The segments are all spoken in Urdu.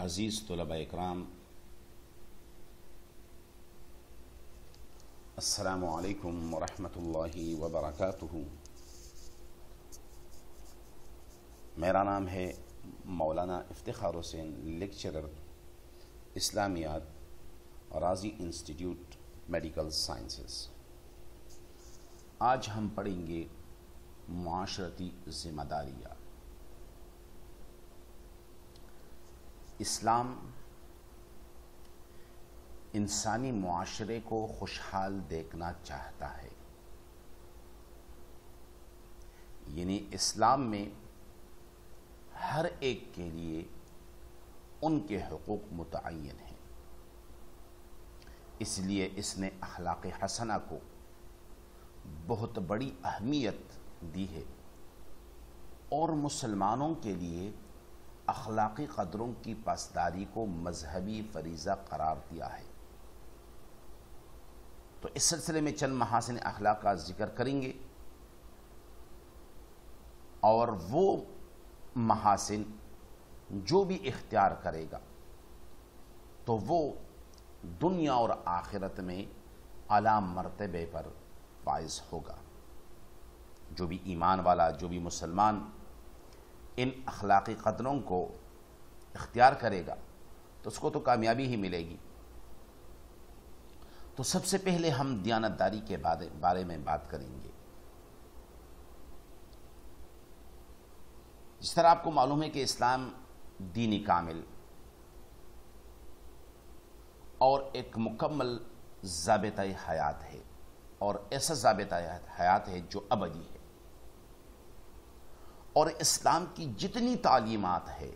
عزیز طلباء اکرام، السلام علیکم ورحمۃ اللہ وبرکاتہ۔ میرا نام ہے مولانا افتخار حسین، لیکچرر اسلامیات، راضی انسٹیٹیوٹ میڈیکل سائنسز۔ آج ہم پڑھیں گے معاشرتی ذمہ داریاں۔ اسلام انسانی معاشرے کو خوشحال دیکھنا چاہتا ہے، یعنی اسلام میں ہر ایک کے لیے ان کے حقوق متعین ہیں، اس لیے اس نے اخلاق حسنہ کو بہت بڑی اہمیت دی ہے اور مسلمانوں کے لیے اخلاقی قدروں کی پاسداری کو مذہبی فریضہ قرار دیا ہے۔ تو اس سلسلے میں چند محاسن اخلاق کا ذکر کریں گے، اور وہ محاسن جو بھی اختیار کرے گا تو وہ دنیا اور آخرت میں اعلیٰ مرتبے پر فائز ہوگا۔ جو بھی ایمان والا، جو بھی مسلمان ان اخلاقی قدروں کو اختیار کرے گا تو اس کو تو کامیابی ہی ملے گی۔ تو سب سے پہلے ہم دیانتداری کے بارے میں بات کریں گے۔ جس طرح آپ کو معلوم ہے کہ اسلام دینی کامل اور ایک مکمل ضابطۂ حیات ہے، اور ایسا ضابطۂ حیات ہے جو ابدی ہے، اور اسلام کی جتنی تعلیمات ہے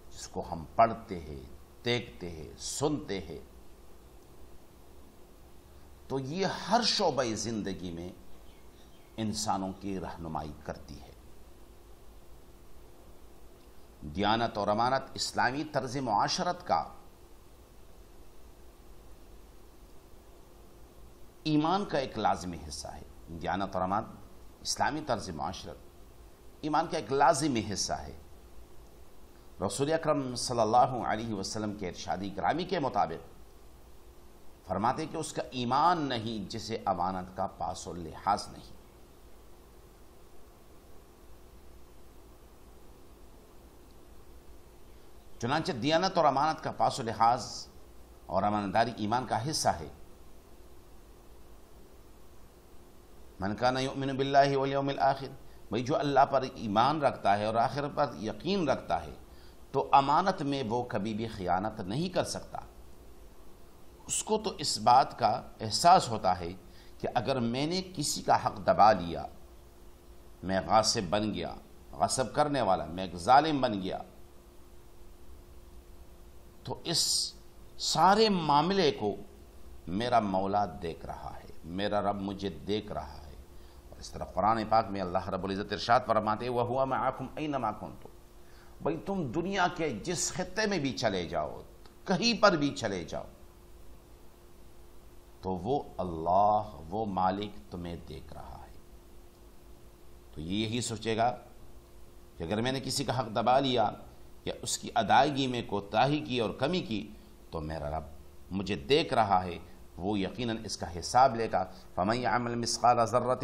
جس کو ہم پڑھتے ہیں، دیکھتے ہیں، سنتے ہیں، تو یہ ہر شعبہ زندگی میں انسانوں کی رہنمائی کرتی ہے۔ دیانت اور امانت اسلامی طرز معاشرت کا ایمان کا ایک لازمی حصہ ہے۔ دیانت اور امانت اسلامی طرز معاشرت ایمان کا ایک لازمی حصہ ہے۔ رسول اکرم صلی اللہ علیہ وسلم کے ارشاد گرامی کے مطابق فرماتے کہ اس کا ایمان نہیں جسے امانت کا پاس و لحاظ نہیں۔ چنانچہ دیانت اور امانت کا پاس و لحاظ اور امانتداری ایمان کا حصہ ہے۔ من کان یؤمن باللہ والیوم الآخر، بھئی جو اللہ پر ایمان رکھتا ہے اور آخر پر یقین رکھتا ہے تو امانت میں وہ کبھی بھی خیانت نہیں کر سکتا۔ اس کو تو اس بات کا احساس ہوتا ہے کہ اگر میں نے کسی کا حق دبا لیا، میں غاصب بن گیا، غصب کرنے والا، میں ایک ظالم بن گیا، تو اس سارے معاملے کو میرا مولا دیکھ رہا ہے، میرا رب مجھے دیکھ رہا ہے۔ اس طرح قرآن پاک میں اللہ رب العزت ارشاد فرماتے ہیں وَهُوَ مَعَكُمْ أَيْنَمَا كُنْتُمْ، بھئی تم دنیا کے جس خطے میں بھی چلے جاؤ، کہیں پر بھی چلے جاؤ، تو وہ اللہ، وہ مالک تمہیں دیکھ رہا ہے۔ تو یہ یہی سوچے گا کہ اگر میں نے کسی کا حق دبا لیا یا اس کی ادائیگی میں کوتاہی کی اور کمی کی تو میرا رب مجھے دیکھ رہا ہے، وہ یقیناً اس کا حساب لے گا۔ فَمَن يَعْمَلْ مِثْقَالَ ذَرَّةٍ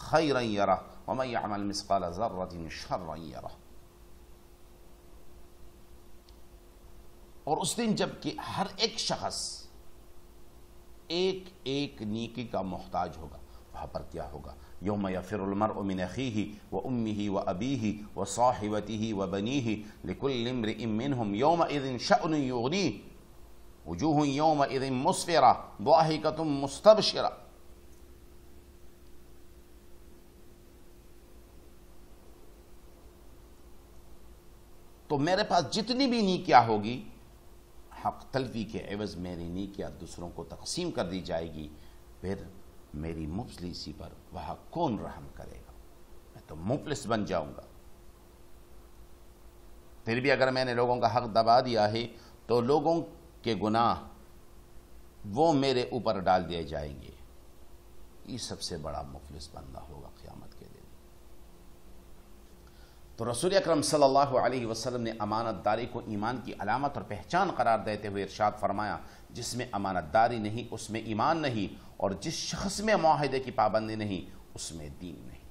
خَيْرًا يَرَهُ وَمَن يَعْمَلْ مِثْقَالَ ذَرَّةٍ شَرًّا يَرَهُ۔ اور اس دن جب کہ ہر ایک شخص ایک ایک نیکی کا محتاج ہوگا، وہاں پر کیا ہوگا؟ یوم یفر المرء من اخیہ وامہ وابیہ وصاحبتہ وبنیہ لکل امرئ منہم یومئذ شأن یغنیہ وجوہ یومئذ مسفرہ ضاحکۃ مستبشرہ۔ تو میرے پاس جتنی بھی نیکیاں ہوگی، حق تلفی کے عوض میری نیکیاں دوسروں کو تقسیم کر دی جائے گی، پھر میری مفلسی پر وہاں کون رحم کرے گا؟ میں تو مفلس بن جاؤں گا۔ پھر بھی اگر میں نے لوگوں کا حق دبا دیا ہے تو لوگوں کے گناہ وہ میرے اوپر ڈال دیے جائیں گے۔ یہ سب سے بڑا مفلس بندہ ہوگا قیامت کے دن۔ تو رسول اکرم صلی اللہ علیہ وسلم نے امانت داری کو ایمان کی علامت اور پہچان قرار دیتے ہوئے ارشاد فرمایا، جس میں امانت داری نہیں اس میں ایمان نہیں، اور جس شخص میں معاہدے کی پابندی نہیں اس میں دین نہیں۔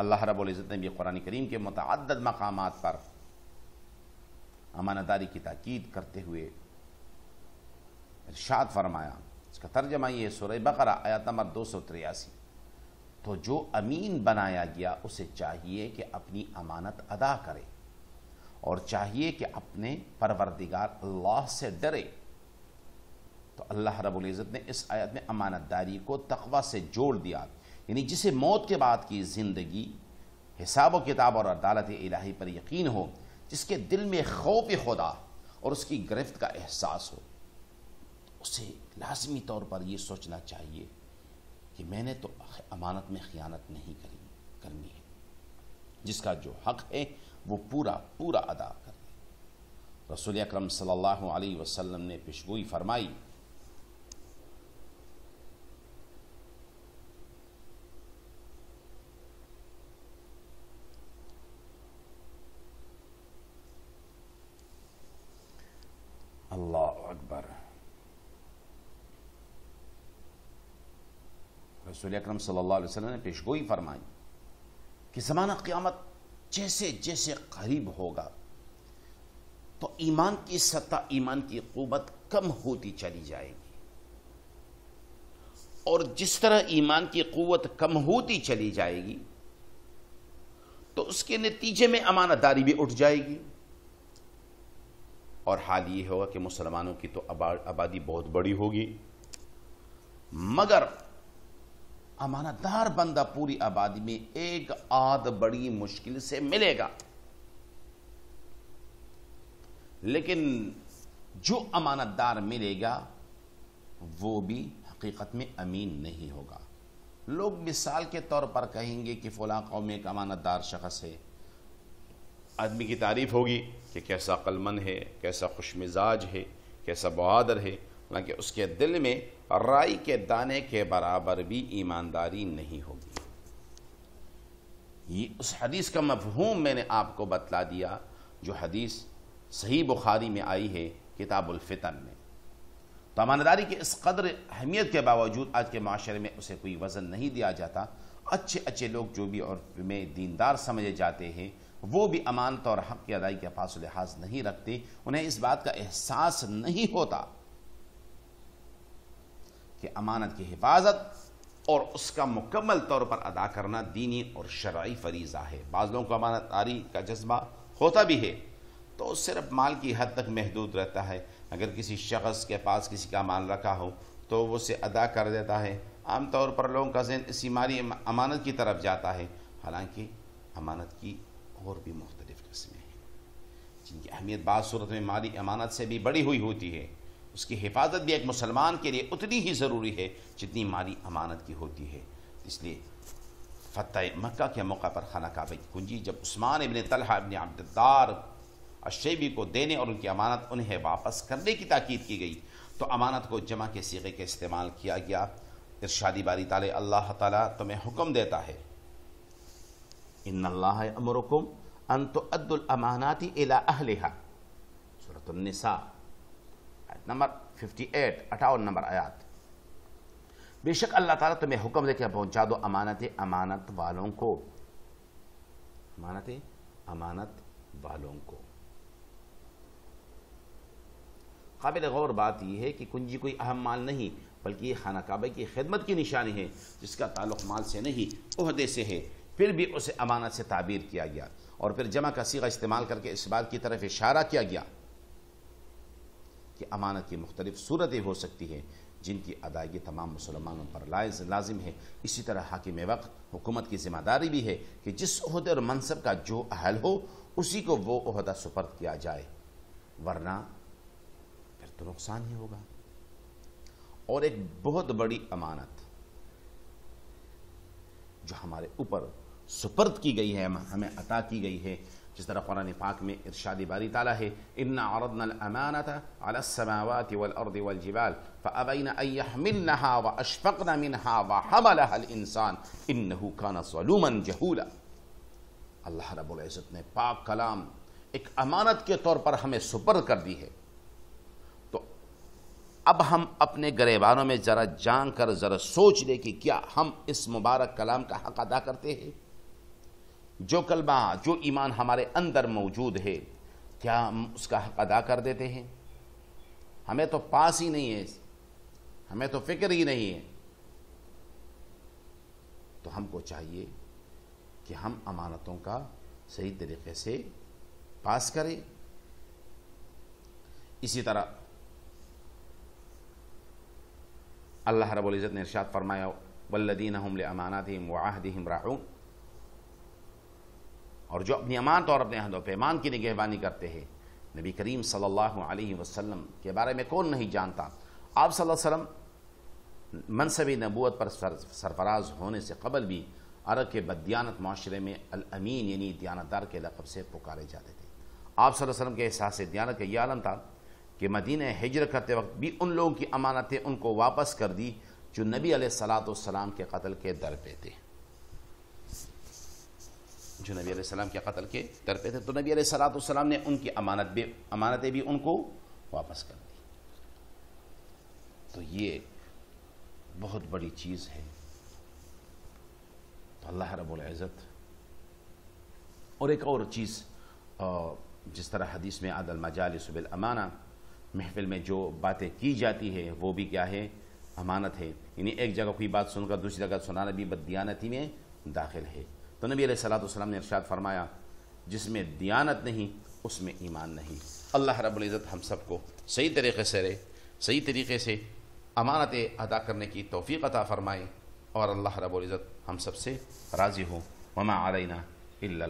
اللہ رب العزت نے بھی قرآن کریم کے متعدد مقامات پر امانت داری کی تاکید کرتے ہوئے ارشاد فرمایا، اس کا ترجمہ یہ سورہ بقرہ آیت نمبر 283، تو جو امین بنایا گیا اسے چاہیے کہ اپنی امانت ادا کرے، اور چاہیے کہ اپنے پروردگار اللہ سے ڈرے۔ تو اللہ رب العزت نے اس آیت میں امانت داری کو تقوی سے جوڑ دیا، یعنی جسے موت کے بعد کی زندگی، حساب و کتاب اور عدالت الہی پر یقین ہو، جس کے دل میں خوف خدا اور اس کی گرفت کا احساس ہو، اسے لازمی طور پر یہ سوچنا چاہیے کہ میں نے تو امانت میں خیانت نہیں کرنی ہے، جس کا جو حق ہے وہ پورا ادا کرے۔ رسول اکرم صلی اللہ علیہ وسلم نے پیشگوئی فرمائی، اللہ اکبر، رسول اکرم صلی اللہ علیہ وسلم نے پیشگوئی فرمائی کہ زمانہ قیامت جیسے جیسے قریب ہوگا تو ایمان کی سطح، ایمان کی قوت کم ہوتی چلی جائے گی، اور جس طرح ایمان کی قوت کم ہوتی چلی جائے گی تو اس کے نتیجے میں امانت داری بھی اٹھ جائے گی، اور حال یہ ہوگا کہ مسلمانوں کی تو آبادی بہت بڑی ہوگی، مگر امانت دار بندہ پوری آبادی میں ایک آدھ بڑی مشکل سے ملے گا، لیکن جو امانت دار ملے گا وہ بھی حقیقت میں امین نہیں ہوگا۔ لوگ مثال کے طور پر کہیں گے کہ فلاں قوم میں ایک امانت دار شخص ہے، آدمی کی تعریف ہوگی کہ کیسا عقل مند ہے، کیسا خوش مزاج ہے، کیسا بہادر ہے، حالانکہ اس کے دل میں رائی کے دانے کے برابر بھی ایمانداری نہیں ہوگی۔ یہ اس حدیث کا مفہوم میں نے آپ کو بتلا دیا، جو حدیث صحیح بخاری میں آئی ہے کتاب الفتن میں۔ تو امانتداری کے اس قدر اہمیت کے باوجود آج کے معاشرے میں اسے کوئی وزن نہیں دیا جاتا۔ اچھے لوگ جو بھی عرف میں دیندار سمجھے جاتے ہیں وہ بھی امانت اور حق کی ادائیگی کا پاس و لحاظ نہیں رکھتے، انہیں اس بات کا احساس نہیں ہوتا کہ امانت کی حفاظت اور اس کا مکمل طور پر ادا کرنا دینی اور شرعی فریضہ ہے۔ بعض لوگوں کو امانت داری کا جذبہ ہوتا بھی ہے تو صرف مال کی حد تک محدود رہتا ہے، اگر کسی شخص کے پاس کسی کا مال رکھا ہو تو وہ اسے ادا کر دیتا ہے۔ عام طور پر لوگوں کا ذہن اسی مالی امانت کی طرف جاتا ہے، حالانکہ امانت کی اور بھی مختلف قسمیں ہیں جن کی اہمیت بعض صورت میں مالی امانت سے بھی بڑی ہوئی ہوتی ہے۔ اس کی حفاظت بھی ایک مسلمان کے لیے اتنی ہی ضروری ہے جتنی مالی امانت کی ہوتی ہے۔ اس لیے فتح مکہ کے موقع پر خانہ کعبہ کی کنجی جب عثمان ابن طلحہ ابن عبد الدار الشیبی کو دینے اور ان کی امانت انہیں واپس کرنے کی تاکید کی گئی تو امانت کو جمع کے صیغے کا استعمال کیا گیا۔ ارشادی باری تعالی اللہ تعالیٰ تمہیں حکم دیتا ہے، ان اللہ یأمرکم ان تؤدوا الامانات الی اہلہا، سورۃ النساء آیت نمبر 58، 58 نمبر آیات۔ بے شک اللہ تعالیٰ تمہیں حکم دے کہ پہنچا دو امانت والوں کو، امانت والوں کو۔ قابل غور بات یہ ہے کہ کنجی کوئی اہم مال نہیں بلکہ یہ خانہ کعبہ کی خدمت کی نشانی ہے جس کا تعلق مال سے نہیں عہدے سے ہے، پھر بھی اسے امانت سے تعبیر کیا گیا، اور پھر جمع کا صیغہ استعمال کر کے اس بات کی طرف اشارہ کیا گیا کہ امانت کی مختلف صورتیں ہو سکتی ہیں جن کی ادائیگی تمام مسلمانوں پر لازم ہے۔ اسی طرح حاکم وقت حکومت کی ذمہ داری بھی ہے کہ جس عہدے اور منصب کا جو اہل ہو اسی کو وہ عہدہ سپرد کیا جائے، ورنہ پھر تو نقصان ہی ہوگا۔ اور ایک بہت بڑی امانت جو ہمارے اوپر سپرد کی گئی ہے، ہمیں عطا کی گئی ہے، جس طرح قرآن پاک میں ارشاد باری تعالیٰ ہے، اِنَّا عَرَضْنَا الْأَمَانَةَ عَلَى السَّمَاوَاتِ وَالْأَرْضِ وَالْجِبَالِ فَأَبَيْنَ أَن يَحْمِلْنَهَا وَأَشْفَقْنَ مِنْهَا وَحَمَلَهَا الْإِنسَانُ إِنَّهُ كَانَ ظَلُومًا جَهُولًا۔ اللہ رب العزت نے پاک کلام ایک امانت کے طور پر ہمیں سپرد کر دی ہے، تو اب ہم اپنے گریبانوں میں ذرا جان کر ذرا سوچ لیں کہ کیا ہم اس مبارک کلام کا حق ادا کرتے ہیں؟ جو کلمہ، جو ایمان ہمارے اندر موجود ہے، کیا ہم اس کا حق ادا کر دیتے ہیں؟ ہمیں تو پاس ہی نہیں ہے، ہمیں تو فکر ہی نہیں ہے۔ تو ہم کو چاہیے کہ ہم امانتوں کا صحیح طریقے سے پاس کریں۔ اسی طرح اللہ رب العزت نے ارشاد فرمایا والذین هم لاماناتهم وعہدهم راعون، اور جو اپنی امانت اور اپنے عہد و پیمان کی نگہبانی کرتے ہیں۔ نبی کریم صلی اللہ علیہ وسلم کے بارے میں کون نہیں جانتا؟ آپ صلی اللہ علیہ وسلم منصب نبوت پر سرفراز ہونے سے قبل بھی عرب کے بددیانت معاشرے میں الامین یعنی دیانتدار کے لقب سے پکارے جاتے تھے۔ آپ صلی اللہ علیہ وسلم کے احساس دیانت کا یہ عالم تھا کہ مدینہ ہجرت کرتے وقت بھی ان لوگوں کی امانتیں ان کو واپس کر دی جو نبی علیہ الصلوۃ والسلام کے قتل کے در پہ تھے، جو نبی علیہ السلام کے قتل کے در پہ تھے، تو نبی علیہ الصلوۃ والسلام نے ان کی امانتیں بھی ان کو واپس کر دی۔ تو یہ بہت بڑی چیز ہے۔ تو اللہ رب العزت، اور ایک اور چیز جس طرح حدیث میں عدل مجالس بالامانہ، محفل میں جو باتیں کی جاتی ہے وہ بھی کیا ہے؟ امانت ہے، یعنی ایک جگہ کوئی بات سن کر دوسری جگہ سنانا بھی بددیانتی میں داخل ہے۔ تو نبی علیہ الصلوۃ والسلام نے ارشاد فرمایا جس میں دیانت نہیں اس میں ایمان نہیں۔ اللہ رب العزت ہم سب کو صحیح طریقے سے امانتیں ادا کرنے کی توفیق عطا فرمائے، اور اللہ رب العزت ہم سب سے راضی ہو۔ وما علینا الا